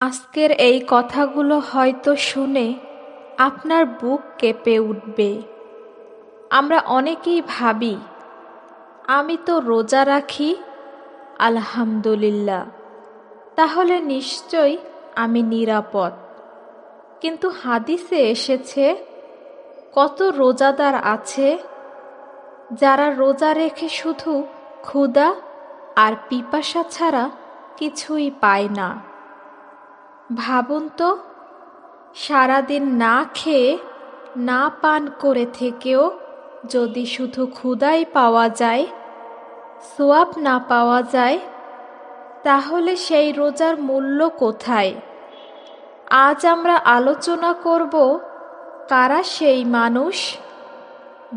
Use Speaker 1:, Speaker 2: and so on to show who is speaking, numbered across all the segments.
Speaker 1: আজকের এই কথাগুলো হয়তো শুনে আপনার বুক কেঁপে উঠবে। আমরা অনেকেই ভাবি, আমি তো রোজা রাখি, আলহামদুলিল্লাহ, তাহলে নিশ্চয়ই আমি নিরাপদ। কিন্তু হাদিসে এসেছে, কত রোজাদার আছে যারা রোজা রেখে শুধু ক্ষুধা আর পিপাসা ছাড়া কিছুই পায় না। ভাবুন তো, সারাদিন না খেয়ে না পান করে থেকেও যদি শুধু ক্ষুধাই পাওয়া যায়, সোয়াব না পাওয়া যায়, তাহলে সেই রোজার মূল্য কোথায়? আজ আমরা আলোচনা করব, কারা সেই মানুষ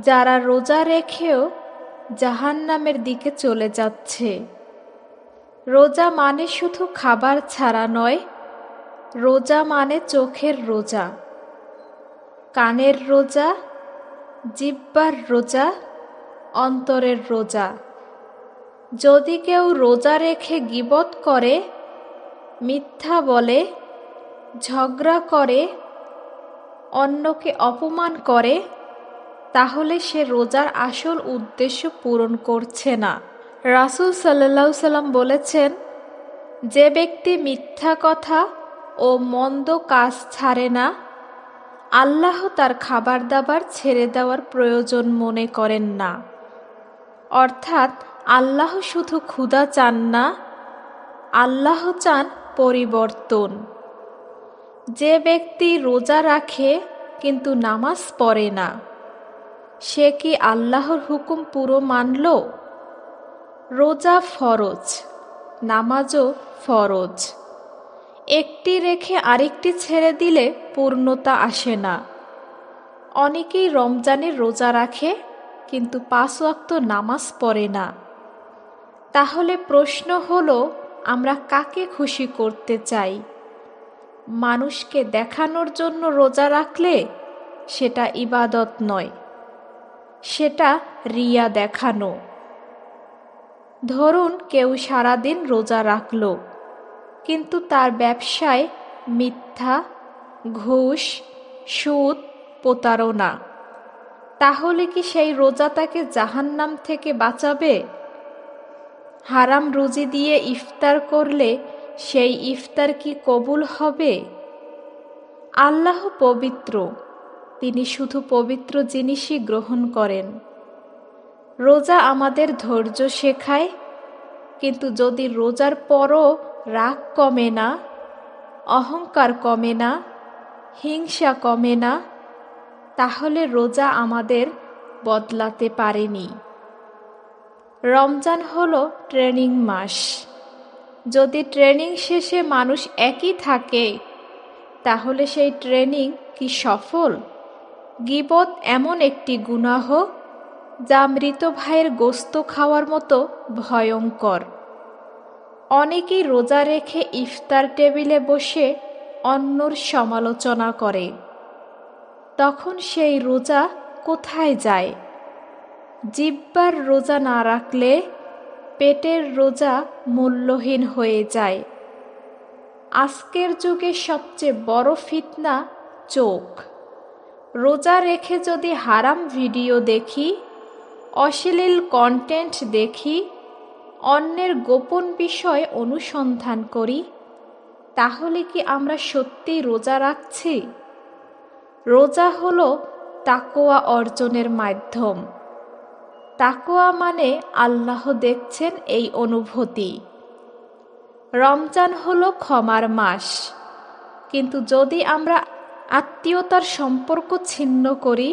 Speaker 1: যারা রোজা রেখেও জাহান্নামের দিকে চলে যাচ্ছে। রোজা মানে শুধু খাবার ছাড়া নয়, রোজা মানে চোখের রোজা, কানের রোজা, জিহ্বার রোজা, অন্তরের রোজা। যদি কেউ রোজা রেখে গীবত করে, মিথ্যা বলে, ঝগড়া করে, অন্যকে অপমান করে, তাহলে সে রোজার আসল উদ্দেশ্য পূরণ করছে না। রাসূল সাল্লাল্লাহু আলাইহি সাল্লাম বলেছেন, যে ব্যক্তি মিথ্যা কথা ও মন্দ কাজ ছাড়ে না, আল্লাহ তার খাবার দাবার ছেড়ে দেওয়ার প্রয়োজন মনে করেন না। অর্থাৎ আল্লাহ শুধু ক্ষুধা চান না, আল্লাহ চান পরিবর্তন। যে ব্যক্তি রোজা রাখে কিন্তু নামাজ পড়ে না, সে কি আল্লাহর হুকুম পুরো মানল? রোজা ফরজ, নামাজও ফরজ। একটি রেখে আরেকটি ছেড়ে দিলে পূর্ণতা আসে না। অনেকেই রমজানের রোজা রাখে কিন্তু 5 ওয়াক্ত নামাজ পড়ে না। তাহলে প্রশ্ন হলো, আমরা কাকে খুশি করতে চাই? মানুষকে দেখানোর জন্য রোজা রাখলে সেটা ইবাদত নয়, সেটা রিয়া দেখানো। ধরুন কেউ সারাদিন রোজা রাখল, কিন্তু তার ব্যবসায় মিথ্যা, ঘুষ, সুদ, প্রতারণা। তাহলে কি সেই রোজা তাকে জাহান্নাম থেকে বাঁচাবে? হারাম রুজি দিয়ে ইফতার করলে সেই ইফতার কি কবুল হবে? আল্লাহ পবিত্র, তিনি শুধু পবিত্র জিনিসই গ্রহণ করেন। রোজা আমাদের ধৈর্য শেখায়, কিন্তু যদি রোজার পরও রাগ কমে না, অহংকার কমে না, হিংসা কমে না, তাহলে রোজা আমাদের বদলাতে পারেনি। রমজান হলো ট্রেনিং মাস। যদি ট্রেনিং শেষে মানুষ একই থাকে, তাহলে সেই ট্রেনিং কি সফল? গীবত এমন একটি গুনাহ যা মৃত ভাইয়ের গোশত খাওয়ার মতো ভয়ঙ্কর। অনেকেই রোজা রেখে ইফতার টেবিলে বসে অন্যর সমালোচনা করে। তখন সেই রোজা কোথায় যায়? জিহ্বার রোজা না রাখলে পেটের রোজা মূল্যহীন হয়ে যায়। আজকের যুগে সবচেয়ে বড় ফিতনা চোখ। রোজা রেখে যদি হারাম ভিডিও দেখি, অশ্লীল কন্টেন্ট দেখি, অন্যের গোপন বিষয় অনুসন্ধান করি, তাহলে কি আমরা সত্যিই রোজা রাখছি? রোজা হলো তাকওয়া অর্জনের মাধ্যম। তাকওয়া মানে আল্লাহ দেখছেন এই অনুভূতি। রমজান হলো ক্ষমার মাস, কিন্তু যদি আমরা আত্মীয়তার সম্পর্ক ছিন্ন করি,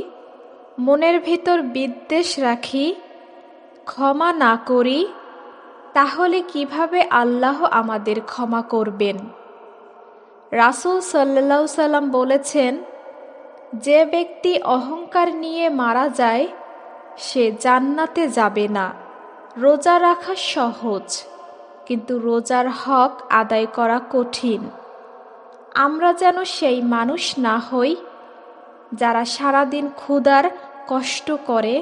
Speaker 1: মনের ভিতর বিদ্বেষ রাখি, ক্ষমা না করি, তাহলে কিভাবে আল্লাহ আমাদের ক্ষমা করবেন? রাসূল সাল্লাল্লাহু আলাইহি সাল্লাম বলেছেন, যে ব্যক্তি অহংকার নিয়ে মারা যায় সে জান্নাতে যাবে না। রোজা রাখা সহজ, কিন্তু রোজার হক আদায় করা কঠিন। আমরা যেন সেই মানুষ না হই যারা সারাদিন ক্ষুধার কষ্ট করে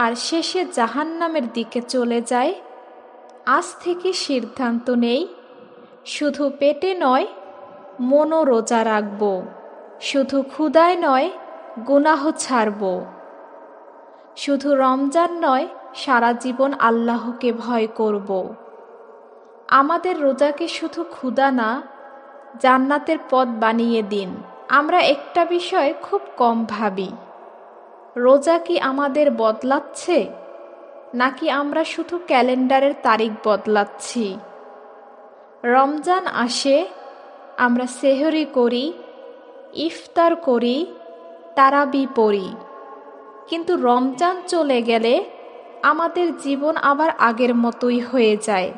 Speaker 1: আর শেষে জাহান্নামের দিকে চলে যায়। আজ থেকে সিদ্ধান্ত নেই, শুধু পেটে নয়, মনও রোজা রাখব। শুধু ক্ষুধায় নয়, গুনাহ ছাড়ব। শুধু রমজান নয়, সারা জীবন আল্লাহকে ভয় করব। আমাদের রোজাকে শুধু ক্ষুধা না, জান্নাতের পথ বানিয়ে দিন। আমরা একটা বিষয় খুব কম ভাবি, রোজা কি আমাদের বদলাচ্ছে, নাকি আমরা শুধু ক্যালেন্ডারের তারিখ বদলাচ্ছি? রমজান আসে, আমরা সেহরি করি, ইফতার করি, তারাবি পড়ি, কিন্তু রমজান চলে গেলে আমাদের জীবন আবার আগের মতোই হয়ে যায়।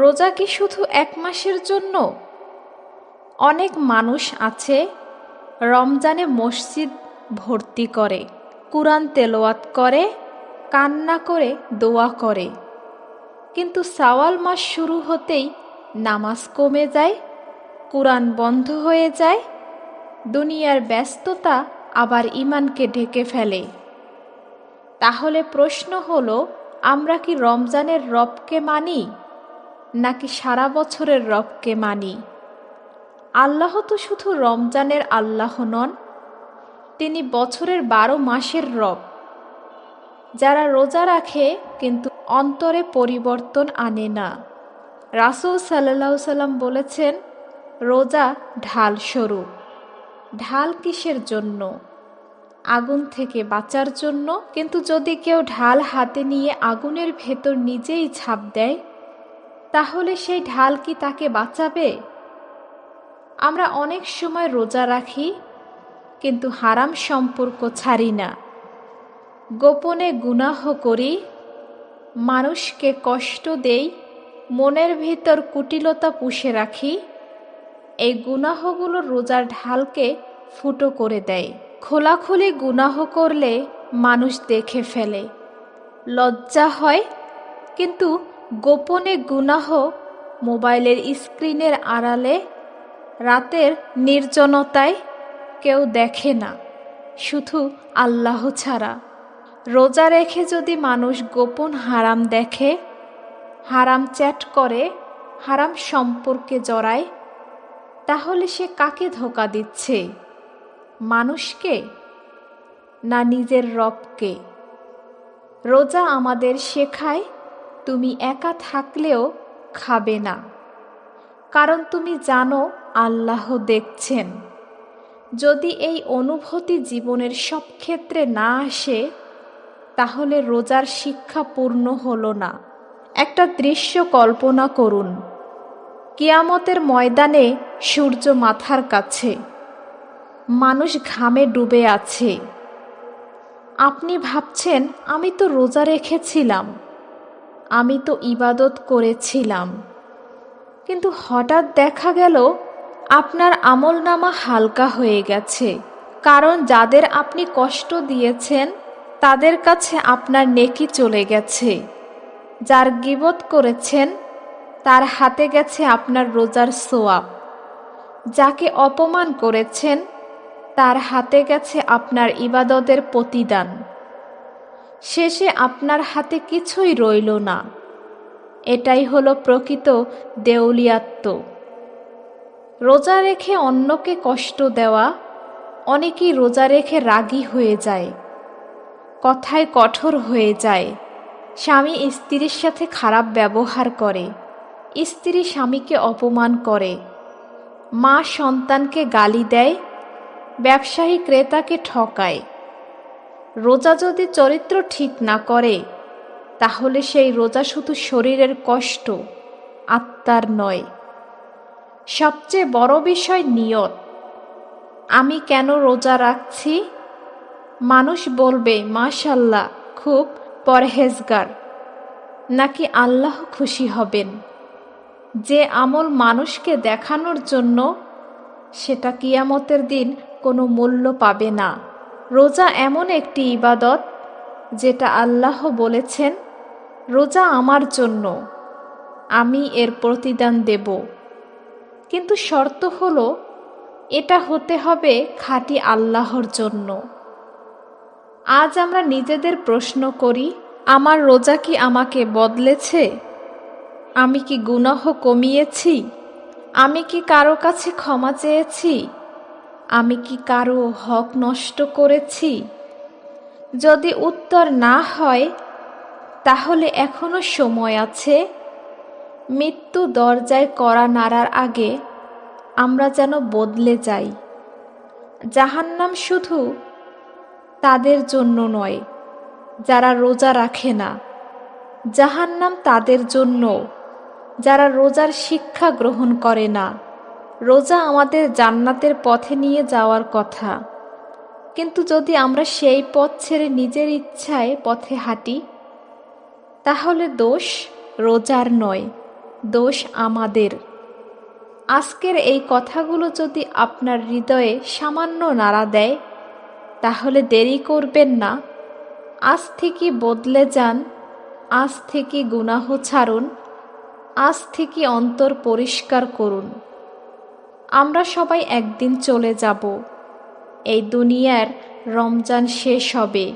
Speaker 1: রোজা কি শুধু 1 মাসের জন্য? অনেক মানুষ আছে রমজানে মসজিদ ভর্তি করে, কুরআন তেলাওয়াত করে, কান্না করে, দোয়া করে, কিন্তু শাওয়াল মাস শুরু হতেই নামাজ কমে যায়, কুরআন বন্ধ হয়ে যায়, দুনিয়ার ব্যস্ততা আবার ঈমানকে ঢেকে ফেলে। তাহলে প্রশ্ন হলো, আমরা কি রমজানের রবকে মানি, নাকি সারা বছরের রবকে মানি? আল্লাহ তো শুধু রমজানের আল্লাহ নন, তিনি বছরের 12 মাসের রব। যারা রোজা রাখে কিন্তু অন্তরে পরিবর্তন আনে না। রাসূল সাল্লাল্লাহু আলাইহি সাল্লাম বলেছেন, রোজা ঢাল স্বরূপ। ঢাল কিসের জন্য? আগুন থেকে বাঁচার জন্য। কিন্তু যদি কেউ ঢাল হাতে নিয়ে আগুনের ভেতর নিজেই ঝাঁপ দেয়, তাহলে সেই ঢাল কি তাকে বাঁচাবে? আমরা অনেক সময় রোজা রাখি, কিন্তু হারাম সম্পর্ক ছাড়ি না, গোপনে গুনাহ করি, মানুষকে কষ্ট দেই, মনের ভিতর কুটিলতা পুষে রাখি। এই গুনাহগুলো রোজার ঢালকে ফুটো করে দেয়। খোলাখুলি গুনাহ করলে মানুষ দেখে ফেলে, লজ্জা হয়, কিন্তু গোপনে গুনাহ মোবাইলের স্ক্রিনের আড়ালে, রাতের নির্জনতায় কেউ দেখে না, শুধু আল্লাহ ছাড়া। রোজা রেখে যদি মানুষ গোপন হারাম দেখে, হারাম চ্যাট করে, হারাম সম্পর্কে জড়ায়, তাহলে সে কাকে ধোঁকা দিচ্ছে? মানুষকে না নিজের রবকে? রোজা আমাদের শেখায়, তুমি একা থাকলেও খাবে না, কারণ তুমি জানো আল্লাহ দেখছেন। যদি এই অনুভূতি জীবনের সব ক্ষেত্রে না আসে, তাহলে রোজার শিক্ষা পূর্ণ হলো না। একটা দৃশ্য কল্পনা করুন, কিয়ামতের ময়দানে সূর্য মাথার কাছে, মানুষ ঘামে ডুবে আছে। আপনি ভাবছেন, আমি তো রোজা রেখেছিলাম, আমি তো ইবাদত করেছিলাম, কিন্তু হঠাৎ দেখা গেল আপনার আমলনামা হালকা হয়ে গেছে। কারণ যাদের আপনি কষ্ট দিয়েছেন, তাদের কাছে আপনার নেকি চলে গেছে। যার গীবত করেছেন, তার হাতে গেছে আপনার রোজার সোয়াব। যাকে অপমান করেছেন, তার হাতে গেছে আপনার ইবাদতের প্রতিদান। শেষে আপনার হাতে কিছুই রইল না। এটাই হলো প্রকৃত দেউলিয়াত্ব। রোজা রেখে অন্যকে কষ্ট দেওয়া। অনেকেই রোজা রেখে রাগী হয়ে যায়, কথায় কঠোর হয়ে যায়, স্বামী স্ত্রীর সাথে খারাপ ব্যবহার করে, স্ত্রী স্বামীকে অপমান করে, মা সন্তানকে গালি দেয়, ব্যবসায়ী ক্রেতাকে ঠকায়। রোজা যদি চরিত্র ঠিক না করে, তাহলে সেই রোজা শুধু শরীরের কষ্ট, আত্মার নয়। সবচেয়ে বড় বিষয় নিয়ত। আমি কেন রোজা রাখছি? মানুষ বলবে, মাশাআল্লাহ, খুব পরহেজগার, নাকি আল্লাহ খুশি হবেন? যে আমল মানুষকে দেখানোর জন্য, সেটা কিয়ামতের দিন কোনো মূল্য পাবে না। রোজা এমন একটি ইবাদত, যেটা আল্লাহ বলেছেন, রোজা আমার জন্য, আমি এর প্রতিদান দেব। কিন্তু শর্ত হলো, এটা হতে হবে খাঁটি আল্লাহর জন্য। আজ আমরা নিজেদের প্রশ্ন করি, আমার রোজা কি আমাকে বদলেছে? আমি কি গুনাহ কমিয়েছি, আমি কি কারো কাছে ক্ষমা চেয়েছি? আমি কি কারো হক নষ্ট করেছি? যদি উত্তর না হয়, তাহলে এখনো সময় আছে। মৃত্যু দরজায় কড়া নাড়ার আগে আমরা যেন বদলে যাই। জাহান্নাম শুধু তাদের জন্য নয় যারা রোজা রাখে না, জাহান্নাম তাদের জন্য যারা রোজার শিক্ষা গ্রহণ করে না। রোজা আমাদের জান্নাতের পথে নিয়ে যাওয়ার কথা, কিন্তু যদি আমরা সেই পথ ছেড়ে নিজের ইচ্ছায় পথে হাঁটি, তাহলে দোষ রোজার নয়, দোষ আমাদের। আজকের এই কথাগুলো যদি আপনার হৃদয়ে সামান্য নাড়া দেয়, তাহলে দেরি করবেন না। আজ থেকে বদলে যান, আজ থেকে গুনাহ ছাড়ুন, আজ থেকে অন্তর পরিষ্কার করুন। আমরা সবাই একদিন চলে যাব। এই দুনিয়ার রমজান শেষ হবে,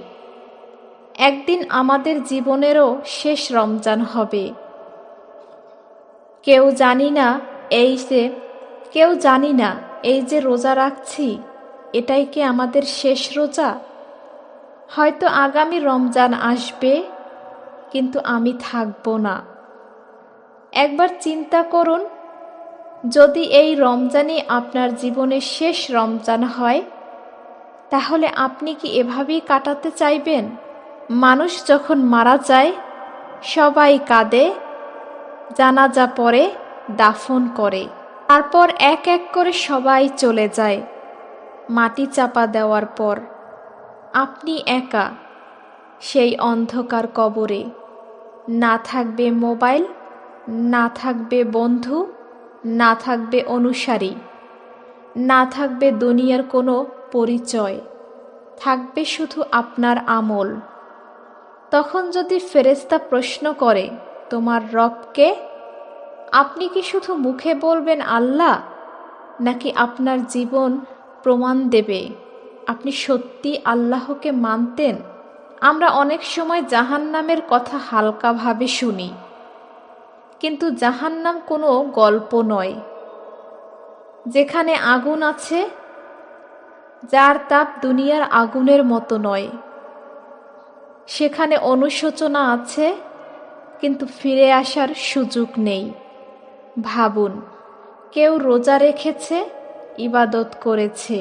Speaker 1: একদিন আমাদের জীবনেরও শেষ রমজান হবে। কেউ জানি না এই যে রোজা রাখছি, এটাই কি আমাদের শেষ রোজা? হয়তো আগামী রমজান আসবে, কিন্তু আমি থাকব না। একবার চিন্তা করুন, যদি এই রমজানই আপনার জীবনের শেষ রমজান হয়, তাহলে আপনি কি এভাবেই কাটাতে চাইবেন? মানুষ যখন মারা যায়, সবাই কাঁদে, জানাজা পড়ে, দাফন করে, তারপর এক এক করে সবাই চলে যায়। মাটি চাপা দেওয়ার পর আপনি একা সেই অন্ধকার কবরে। না থাকবে মোবাইল, না থাকবে বন্ধু, না থাকবে অনুসারী, না থাকবে দুনিয়ার কোনো পরিচয়, থাকবে শুধু আপনার আমল। তখন যদি ফেরেশতা প্রশ্ন করে, তোমার রবকে? আপনি কি শুধু মুখে বলবেন আল্লাহ, নাকি আপনার জীবন প্রমাণ দেবে আপনি সত্যি আল্লাহকে মানতেন? আমরা অনেক সময় জাহান্নামের কথা হালকাভাবে শুনি, কিন্তু জাহান্নাম কোনো গল্প নয়। যেখানে আগুন আছে, যার তাপ দুনিয়ার আগুনের মতো নয়। সেখানে অনুশোচনা আছে, কিন্তু ফিরে আসার সুযোগ নেই। ভাবুন, কেউ রোজা রেখেছে, ইবাদত করেছে,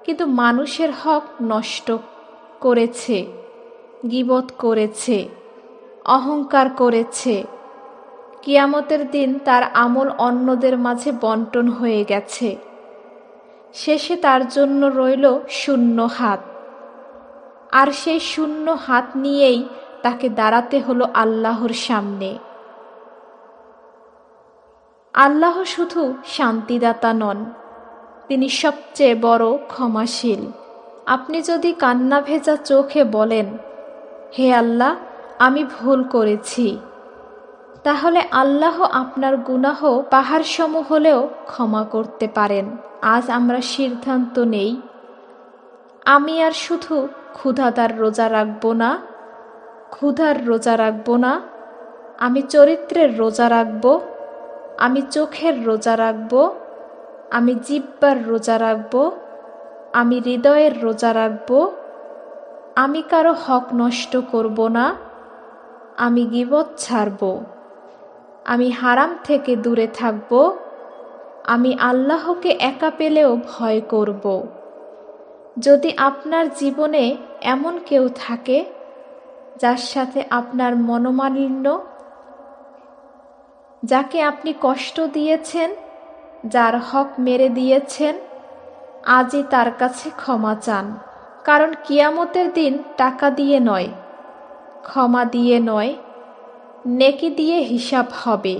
Speaker 1: কিন্তু মানুষের হক নষ্ট করেছে, গীবত করেছে, অহংকার করেছে। কিয়ামতের দিন তার আমল অন্যদের মাঝে বন্টন হয়ে গেছে। শেষে তার জন্য রইল শূন্য হাত, আর সেই শূন্য হাত নিয়েই তাকে দাঁড়াতে হলো আল্লাহর সামনে। আল্লাহ শুধু শান্তিদাতা নন, তিনি সবচেয়ে বড় ক্ষমাশীল। আপনি যদি কান্না ভেজা চোখে বলেন, হে আল্লাহ, আমি ভুল করেছি, তাহলে আল্লাহ আপনার গুনাহ পাহাড় সম হলেও ক্ষমা করতে পারেন। আজ আমরা সিদ্ধান্ত নেই, আমি আর শুধু ক্ষুধার রোজা রাখব না, আমি চরিত্রের রোজা রাখব, আমি চোখের রোজা রাখব, আমি জিহ্বার রোজা রাখব, আমি হৃদয়ের রোজা রাখব, আমি কারো হক নষ্ট করব না, আমি গীবত ছাড়ব, আমি হারাম থেকে দূরে থাকব, আমি আল্লাহকে একা পেলেও ভয় করব। যদি আপনার জীবনে এমন কেউ থাকে যার সাথে আপনার মনোমালিন্য, যাকে আপনি কষ্ট দিয়েছেন, যার হক মেরে দিয়েছেন, আজই তার কাছে ক্ষমা চান। কারণ কিয়ামতের দিন টাকা দিয়ে নয়, ক্ষমা দিয়ে নয়, নেকি দিয়ে হিসাব হবে।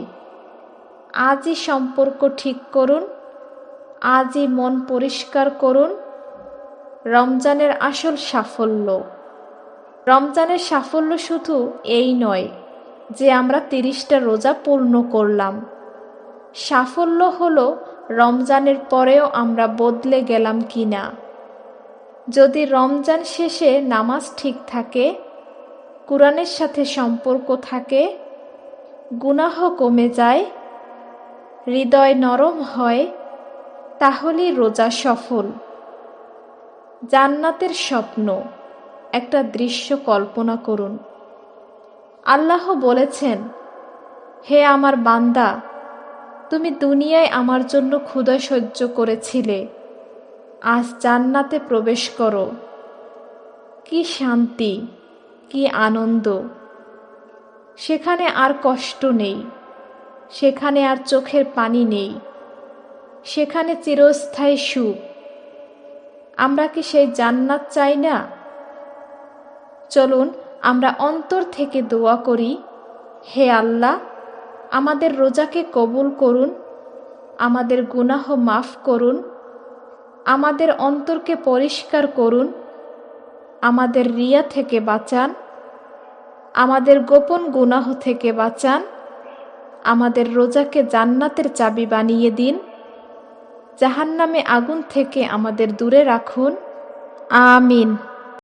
Speaker 1: আজই সম্পর্ক ঠিক করুন, আজই মন পরিষ্কার করুন। রমজানের আসল সাফল্য, রমজানের সাফল্য শুধু এই নয় যে আমরা 30টা রোজা পূর্ণ করলাম। সাফল্য হলো রমজানের পরেও আমরা বদলে গেলাম কিনা। যদি রমজান শেষে নামাজ ঠিক থাকে, কুরআনের সাথে সম্পর্ক থাকে, গুনাহ কমে যায়, হৃদয় নরম হয়, তাহলেই রোজা সফল। জান্নাতের স্বপ্ন, একটা দৃশ্য কল্পনা করুন। আল্লাহ বলেছেন, হে আমার বান্দা, তুমি দুনিয়ায় আমার জন্য ক্ষুধা সহ্য করেছিলে, আজ জান্নাতে প্রবেশ করো। কি শান্তি, কি আনন্দ! সেখানে আর কষ্ট নেই, সেখানে আর চোখের পানি নেই, সেখানে চিরস্থায়ী সুখ। আমরা কি সেই জান্নাত চাই না? চলুন আমরা অন্তর থেকে দোয়া করি, হে আল্লাহ, আমাদের রোজাকে কবুল করুন, আমাদের গুনাহ মাফ করুন, আমাদের অন্তরকে পরিষ্কার করুন, আমাদের রিয়া থেকে বাঁচান, আমাদের গোপন গুনাহ থেকে বাঁচান, আমাদের রোজাকে জান্নাতের চাবি বানিয়ে দিন, জাহান্নামে আগুন থেকে আমাদের দূরে রাখুন। আমিন।